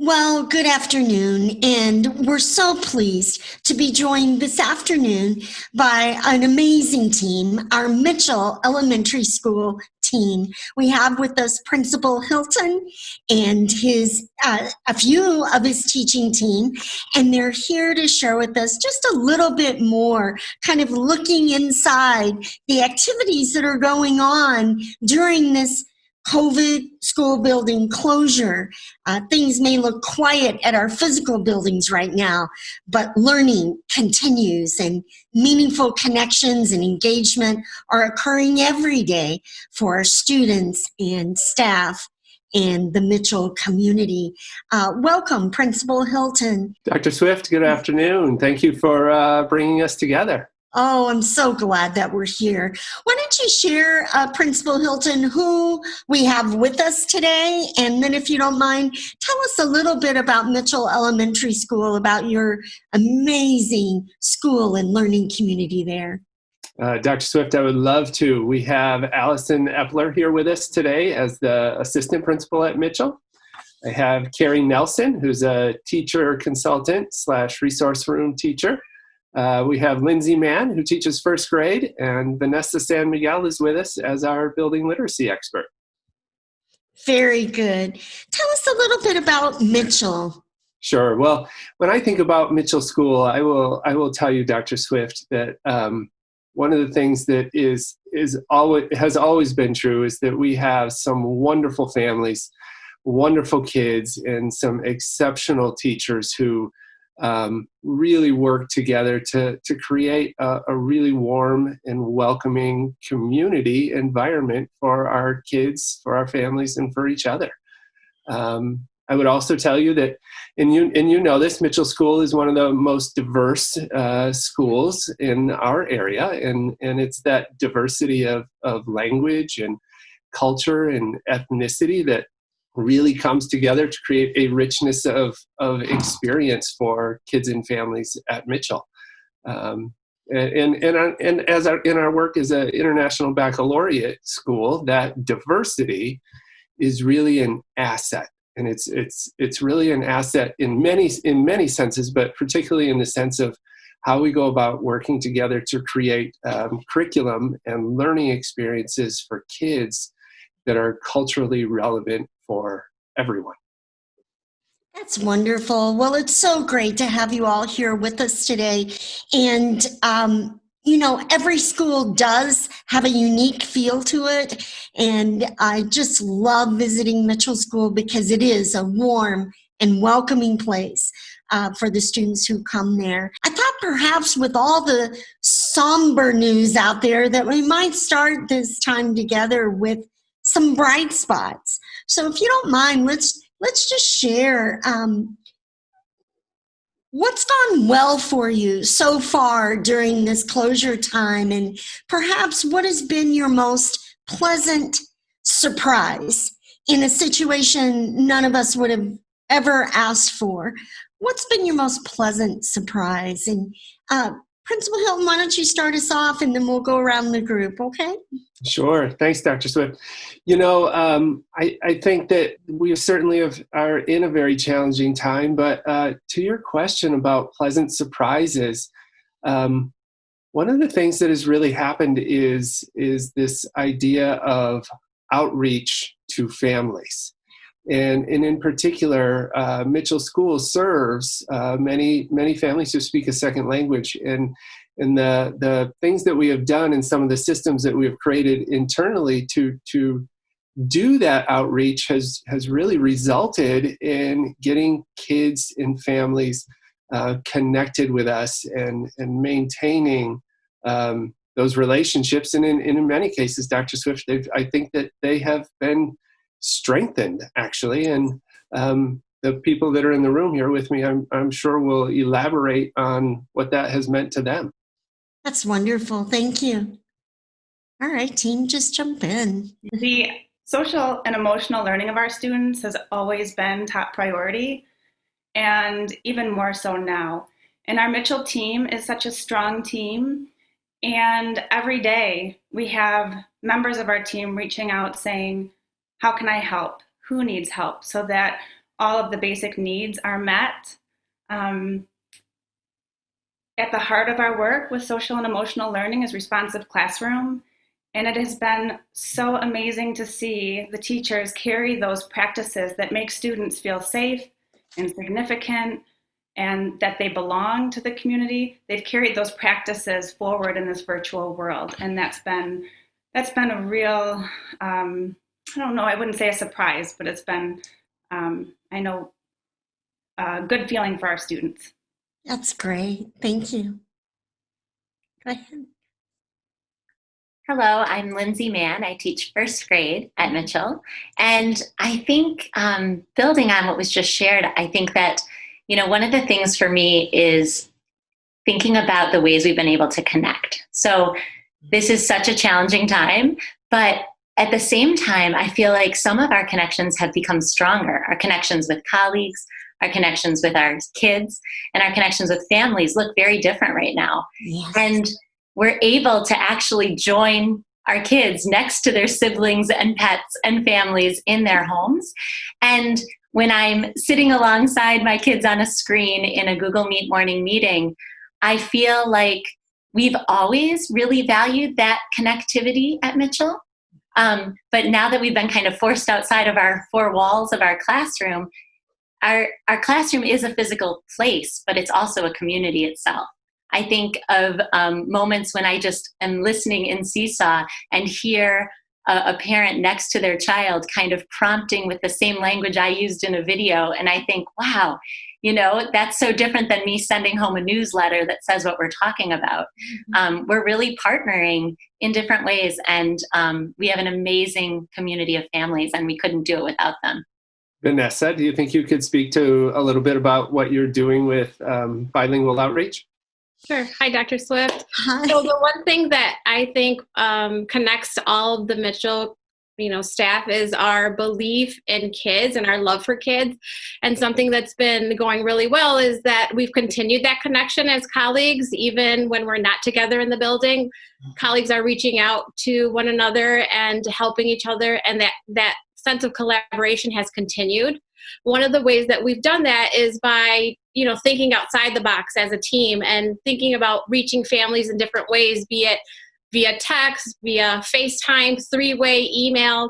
Well, good afternoon, and we're so pleased to be joined this afternoon by an amazing team, our Mitchell Elementary School team. We have with us Principal Hilton and a few of his teaching team, and they're here to share with us just a little bit more, kind of looking inside the activities that are going on during this COVID school building closure. Things may look quiet at our physical buildings right now, but learning continues and meaningful connections and engagement are occurring every day for our students and staff and the Mitchell community. Welcome, Principal Hilton. Dr. Swift, good afternoon. Thank you for bringing us together. Oh, I'm so glad that we're here. Why don't you share, Principal Hilton, who we have with us today? And then if you don't mind, tell us a little bit about Mitchell Elementary School, about your amazing school and learning community there. Dr. Swift, I would love to. We have Alison here with us today as the assistant principal at Mitchell. I have Carrie Nelson, who's a teacher consultant / resource room teacher. We have Lindsay Mann, who teaches first grade, and Vanessa Sanmiguel is with us as our building literacy expert. Very good. Tell us a little bit about Mitchell. Sure. Well, when I think about Mitchell School, I will tell you, Dr. Swift, that one of the things that has always been true is that we have some wonderful families, wonderful kids, and some exceptional teachers who really work together to create a really warm and welcoming community environment for our kids, for our families, and for each other. I would also tell you that, and you know this, Mitchell School is one of the most diverse schools in our area, and it's that diversity of language and culture and ethnicity that really comes together to create a richness of experience for kids and families at Mitchell. And as in our work as an international baccalaureate school, that diversity is really an asset, and it's really an asset in many senses, but particularly in the sense of how we go about working together to create curriculum and learning experiences for kids that are culturally relevant for everyone. That's wonderful. Well, it's so great to have you all here with us today. And, every school does have a unique feel to it. And I just love visiting Mitchell School because it is a warm and welcoming place for the students who come there. I thought perhaps with all the somber news out there that we might start this time together with some bright spots. So if you don't mind, let's just share what's gone well for you so far during this closure time, and perhaps what has been your most pleasant surprise in a situation none of us would have ever asked for. What's been your most pleasant surprise? And Principal Hilton, why don't you start us off, and then we'll go around the group, okay? Sure. Thanks, Dr. Swift. I think that we certainly are in a very challenging time, but to your question about pleasant surprises, one of the things that has really happened is this idea of outreach to families. And in particular, Mitchell School serves many families who speak a second language, and the things that we have done and some of the systems that we have created internally to do that outreach has really resulted in getting kids and families connected with us and maintaining those relationships. And in many cases, Dr. Swift, I think that they have been strengthened, actually, and the people that are in the room here with me, I'm sure will elaborate on what that has meant to them. That's wonderful. Thank you. All right, team, just jump in. The social and emotional learning of our students has always been top priority, and even more so now. And our Mitchell team is such a strong team, and every day we have members of our team reaching out saying, how can I help? Who needs help? So that all of the basic needs are met. At the heart of our work with social and emotional learning is responsive classroom. And it has been so amazing to see the teachers carry those practices that make students feel safe and significant and that they belong to the community. They've carried those practices forward in this virtual world. And that's been a real, I don't know, I wouldn't say a surprise, but it's been, I know, a good feeling for our students. That's great. Thank you. Go ahead. Hello, I'm Lindsay Mann. I teach first grade at Mitchell. And I think building on what was just shared, I think that, one of the things for me is thinking about the ways we've been able to connect. So this is such a challenging time, but at the same time, I feel like some of our connections have become stronger. Our connections with colleagues, our connections with our kids, and our connections with families look very different right now. Yes. And we're able to actually join our kids next to their siblings and pets and families in their homes. And when I'm sitting alongside my kids on a screen in a Google Meet morning meeting, I feel like we've always really valued that connectivity at Mitchell. But now that we've been kind of forced outside of our four walls of our classroom, our classroom is a physical place, but it's also a community itself. I think of moments when I just am listening in Seesaw and hear a parent next to their child kind of prompting with the same language I used in a video. And I think, wow, that's so different than me sending home a newsletter that says what we're talking about. Mm-hmm. We're really partnering in different ways. And we have an amazing community of families, and we couldn't do it without them. Vanessa, do you think you could speak to a little bit about what you're doing with bilingual outreach? Sure. Hi, Dr. Swift. Hi. So the one thing that I think connects all of the Mitchell, staff is our belief in kids and our love for kids. And something that's been going really well is that we've continued that connection as colleagues, even when we're not together in the building. Colleagues are reaching out to one another and helping each other, and that sense of collaboration has continued. One of the ways that we've done that is by, thinking outside the box as a team and thinking about reaching families in different ways, be it via text, via FaceTime, three-way email,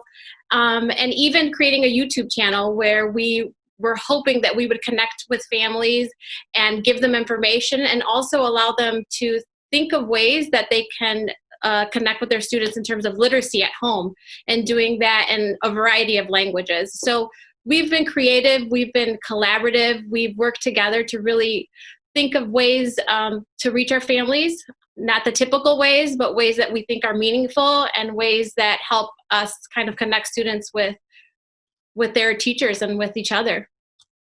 and even creating a YouTube channel where we were hoping that we would connect with families and give them information and also allow them to think of ways that they can connect with their students in terms of literacy at home, and doing that in a variety of languages. So we've been creative, we've been collaborative, we've worked together to really think of ways to reach our families, not the typical ways, but ways that we think are meaningful and ways that help us kind of connect students with their teachers and with each other.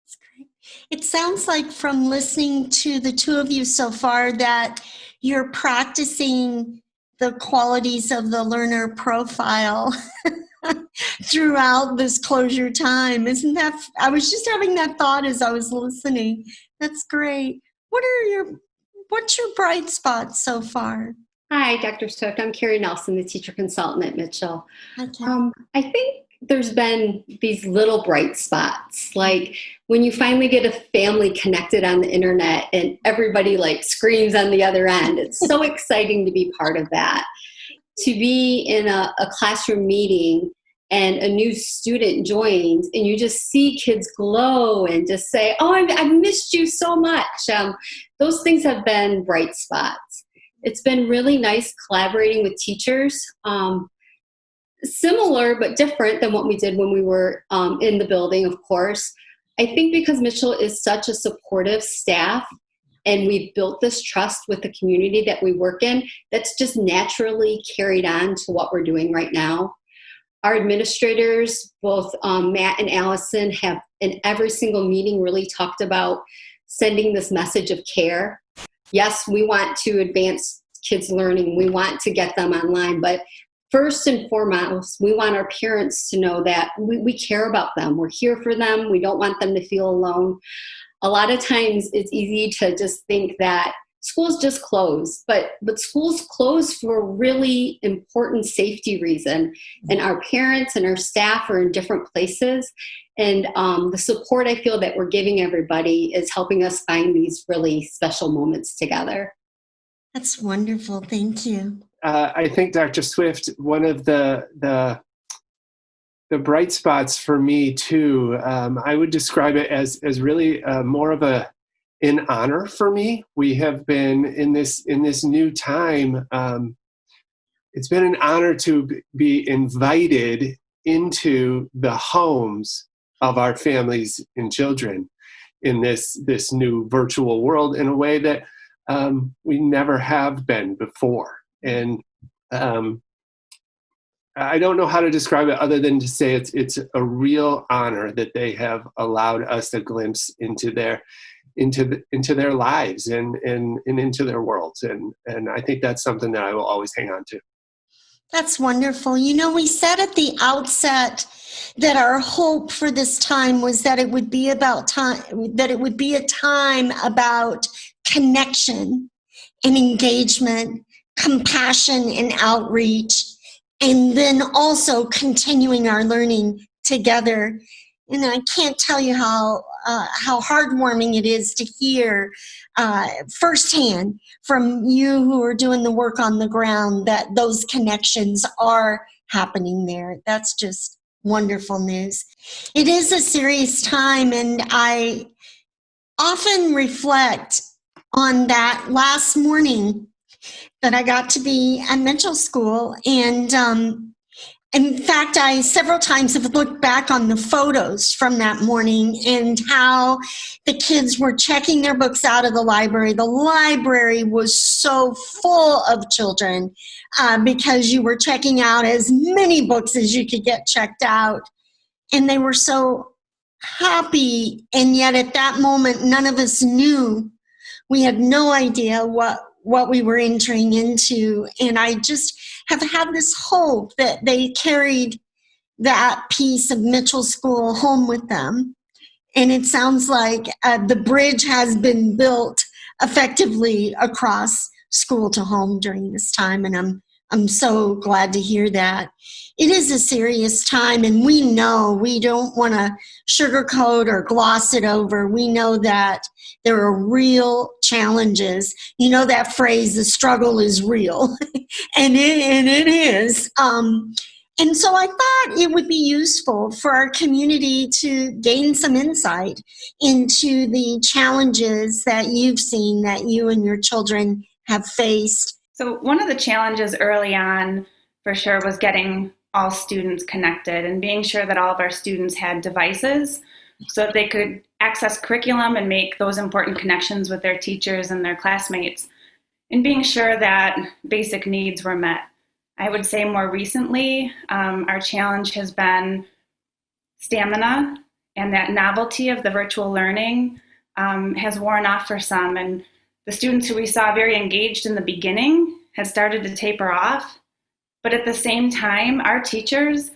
That's great. It sounds like from listening to the two of you so far that you're practicing the qualities of the learner profile throughout this closure time. Isn't that, I was just having that thought as I was listening. That's great. What's your bright spots so far? Hi, Dr. Swift. I'm Carrie Nelson, the teacher consultant at Mitchell. Okay. I think there's been these little bright spots, like when you finally get a family connected on the internet and everybody screams on the other end. It's so exciting to be part of that. To be in a classroom meeting and a new student joins and you just see kids glow and just say, oh, I've missed you so much. Those things have been bright spots. It's been really nice collaborating with teachers. Similar but different than what we did when we were in the building, of course. I think because Mitchell is such a supportive staff and we've built this trust with the community that we work in, that's just naturally carried on to what we're doing right now. Our administrators, both Matt and Alison, have in every single meeting really talked about sending this message of care. Yes, we want to advance kids' learning. We want to get them online, but first and foremost, we want our parents to know that we care about them. We're here for them. We don't want them to feel alone. A lot of times it's easy to just think that schools just close, but schools close for a really important safety reason. And our parents and our staff are in different places. And the support I feel that we're giving everybody is helping us find these really special moments together. That's wonderful. Thank you. I think, Dr. Swift, one of the bright spots for me too, I would describe it as really more of an honor for me. We have been in this new time. It's been an honor to be invited into the homes of our families and children in this new virtual world in a way that we never have been before. And I don't know how to describe it other than to say it's a real honor that they have allowed us a glimpse into their lives and into their worlds. And I think that's something that I will always hang on to. That's wonderful. You know, we said at the outset that our hope for this time was that it would be about time, that it would be a time about connection and engagement, compassion and outreach, and then also continuing our learning together. And I can't tell you how heartwarming it is to hear firsthand from you who are doing the work on the ground that those connections are happening there. That's just wonderful news. It is a serious time, and I often reflect on that last morning that I got to be at Mitchell School. And in fact, I several times have looked back on the photos from that morning and how the kids were checking their books out of the library. The library was so full of children because you were checking out as many books as you could get checked out. And they were so happy. And yet at that moment, none of us knew. We had no idea what we were entering into. And I just have had this hope that they carried that piece of Mitchell School home with them. And it sounds like the bridge has been built effectively across school to home during this time. And I'm so glad to hear that. It is a serious time, and we know we don't want to sugarcoat or gloss it over. We know that there are real challenges. You know that phrase, the struggle is real, and it is. And so I thought it would be useful for our community to gain some insight into the challenges that you've seen, that you and your children have faced. So one of the challenges early on, for sure, was getting all students connected and being sure that all of our students had devices so that they could access curriculum and make those important connections with their teachers and their classmates, and being sure that basic needs were met. I would say more recently, our challenge has been stamina, and that novelty of the virtual learning has worn off for some. And the students who we saw very engaged in the beginning have started to taper off. But at the same time, our teachers,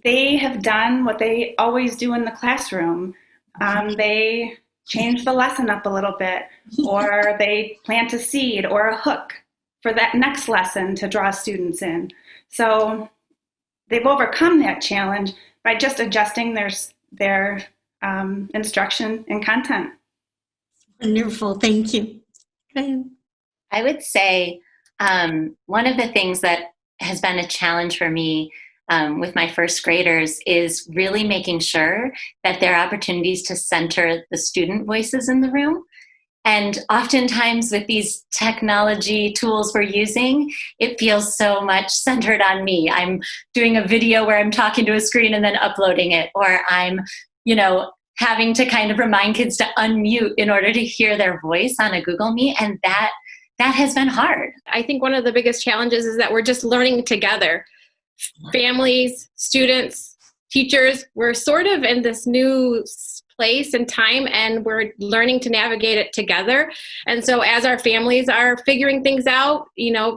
they have done what they always do in the classroom. They change the lesson up a little bit, or they plant a seed or a hook for that next lesson to draw students in. So they've overcome that challenge by just adjusting their instruction and content. Wonderful, thank you. I would say one of the things that has been a challenge for me with my first graders is really making sure that there are opportunities to center the student voices in the room. And oftentimes with these technology tools we're using, it feels so much centered on me. I'm doing a video where I'm talking to a screen and then uploading it, or I'm, having to kind of remind kids to unmute in order to hear their voice on a Google Meet. And that has been hard. I think one of the biggest challenges is that we're just learning together. Families, students, teachers, we're sort of in this new place and time, and we're learning to navigate it together. And so as our families are figuring things out,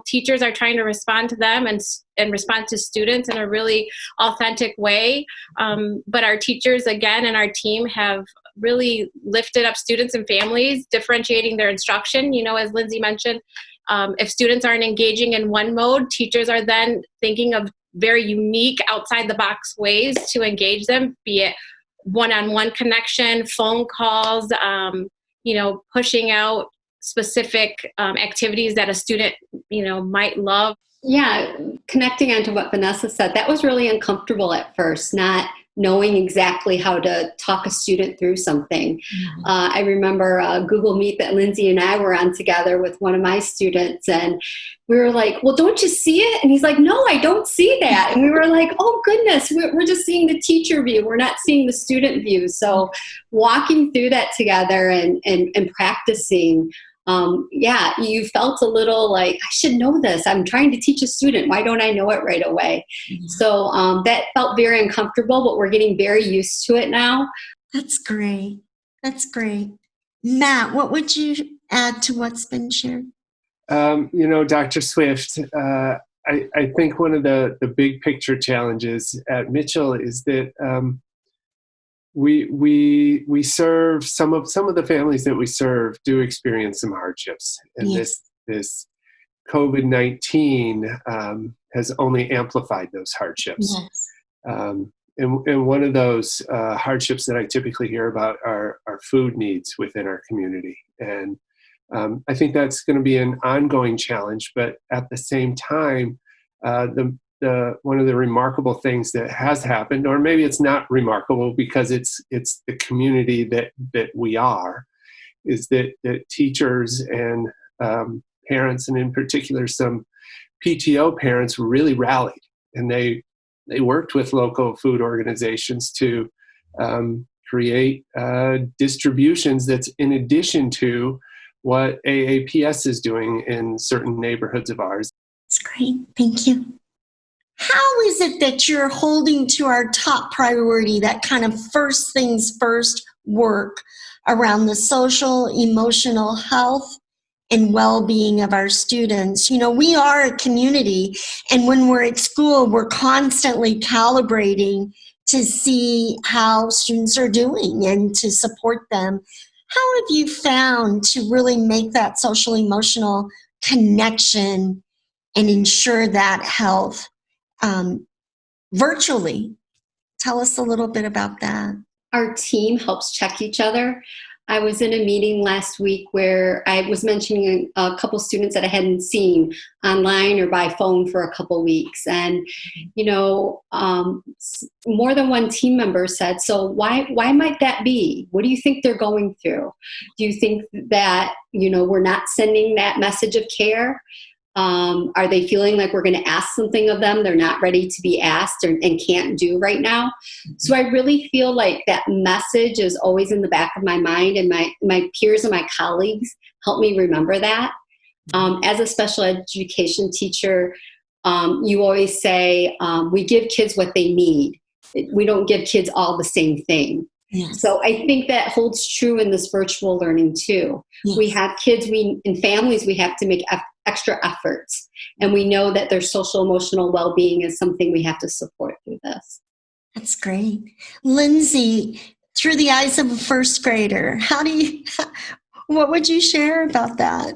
teachers are trying to respond to them and respond to students in a really authentic way. But our teachers, again, and our team have really lifted up students and families, differentiating their instruction. As Lindsay mentioned, if students aren't engaging in one mode, teachers are then thinking of very unique outside the box ways to engage them, be it one-on-one connection, phone calls, pushing out specific activities that a student, might love. Yeah, connecting onto what Vanessa said, that was really uncomfortable at first, not knowing exactly how to talk a student through something. I remember a Google Meet that Lindsay and I were on together with one of my students, and we were like, well, don't you see it? And he's like, no, I don't see that. And we were like, oh goodness, we're just seeing the teacher view. We're not seeing the student view. So walking through that together and practicing, you felt a little like, I should know this. I'm trying to teach a student. Why don't I know it right away? Mm-hmm. So that felt very uncomfortable, but we're getting very used to it now. That's great. That's great. Matt, what would you add to what's been shared? Dr. Swift, I think one of the big picture challenges at Mitchell is that we serve some of the families that we serve do experience some hardships, and yes. this COVID-19 has only amplified those hardships. Yes. And one of those hardships that I typically hear about are food needs within our community, and I think that's going to be an ongoing challenge. But at the same time, one of the remarkable things that has happened, or maybe it's not remarkable because it's the community that we are, is that teachers and parents, and in particular some PTO parents, really rallied, and they worked with local food organizations to create distributions that's in addition to what AAPS is doing in certain neighborhoods of ours. That's great. Thank you. How is it that you're holding to our top priority, that kind of first things first work around the social, emotional health and well-being of our students? We are a community, and when we're at school, we're constantly calibrating to see how students are doing and to support them. How have you found to really make that social emotional connection and ensure that health virtually? Tell us a little bit about that. Our team helps check each other. I was in a meeting last week where I was mentioning a couple students that I hadn't seen online or by phone for a couple weeks. And, more than one team member said, so why might that be? What do you think they're going through? Do you think that, we're not sending that message of care? Are they feeling like we're going to ask something of them they're not ready to be asked and can't do right now? So I really feel like that message is always in the back of my mind, and my peers and my colleagues help me remember that. As a special education teacher, you always say, we give kids what they need. We don't give kids all the same thing. Yes. So I think that holds true in this virtual learning too. Yes. We have kids, in families, we have to make extra efforts. And we know that their social emotional well-being is something we have to support through this. That's great. Lindsay, through the eyes of a first grader, what would you share about that?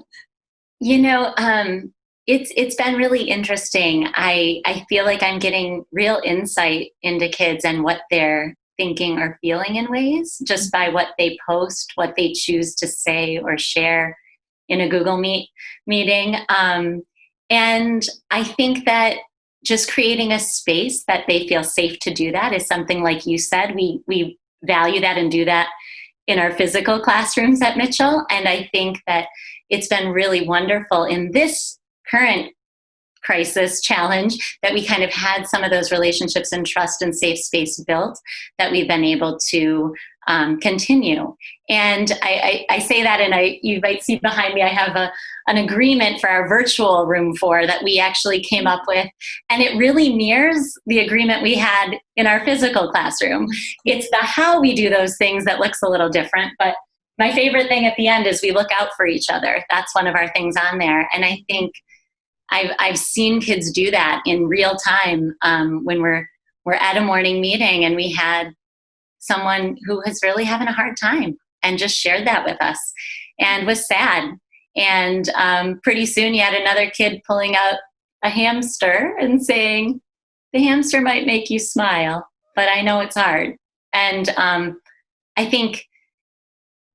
It's been really interesting. I feel like I'm getting real insight into kids and what they're thinking or feeling in ways just by what they post, what they choose to say or share in a Google meeting. And I think that just creating a space that they feel safe to do that is something, like you said, we value that and do that in our physical classrooms at Mitchell. And I think that it's been really wonderful in this current crisis challenge that we kind of had some of those relationships and trust and safe space built that we've been able to continue. And I say that, and you might see behind me, I have an agreement for our virtual room 4 that we actually came up with. And it really mirrors the agreement we had in our physical classroom. It's the how we do those things that looks a little different. But my favorite thing at the end is we look out for each other. That's one of our things on there. And I think I've seen kids do that in real time when we're at a morning meeting and we had someone who was really having a hard time and just shared that with us and was sad. And pretty soon you had another kid pulling out a hamster and saying, the hamster might make you smile, but I know it's hard. And I think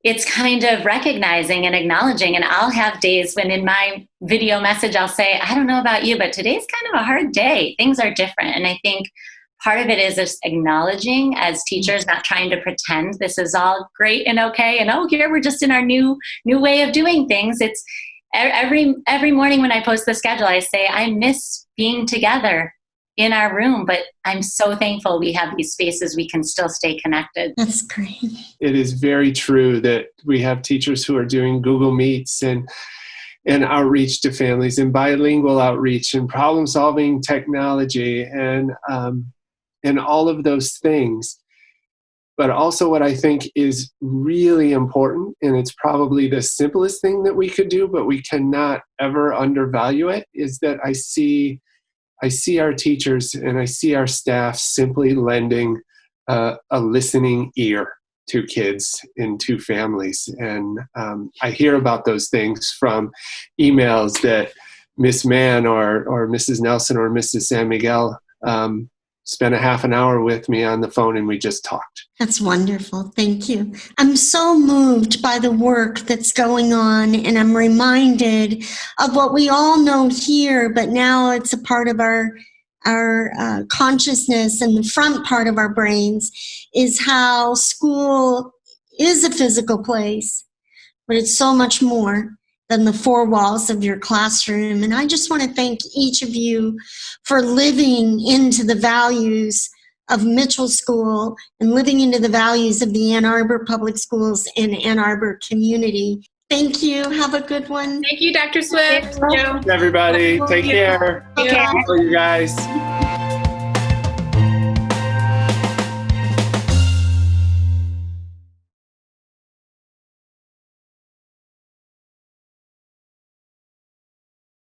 it's kind of recognizing and acknowledging, and I'll have days when in my video message, I'll say, I don't know about you, but today's kind of a hard day. Things are different. And I think part of it is just acknowledging as teachers, not trying to pretend this is all great and okay. And oh, here we're just in our new way of doing things. It's every morning when I post the schedule, I say, I miss being together in our room, but I'm so thankful we have these spaces we can still stay connected. That's great. It is very true that we have teachers who are doing Google Meets and outreach to families and bilingual outreach and problem solving technology and all of those things. But also what I think is really important, and it's probably the simplest thing that we could do, but we cannot ever undervalue it, is that I see our teachers and I see our staff simply lending a listening ear to kids and to families. And I hear about those things from emails that Miss Mann or Mrs. Nelson or Mrs. Sanmiguel spent a half an hour with me on the phone and we just talked. That's wonderful. Thank you. I'm so moved by the work that's going on, and I'm reminded of what we all know here, but now it's a part of our consciousness and the front part of our brains, is how school is a physical place, but it's so much more than the four walls of your classroom. And I just want to thank each of you for living into the values of Mitchell School and living into the values of the Ann Arbor Public Schools and Ann Arbor community. Thank you. Have a good one. Thank you, Dr. Swift. Everybody, take care. Take care. Love you guys.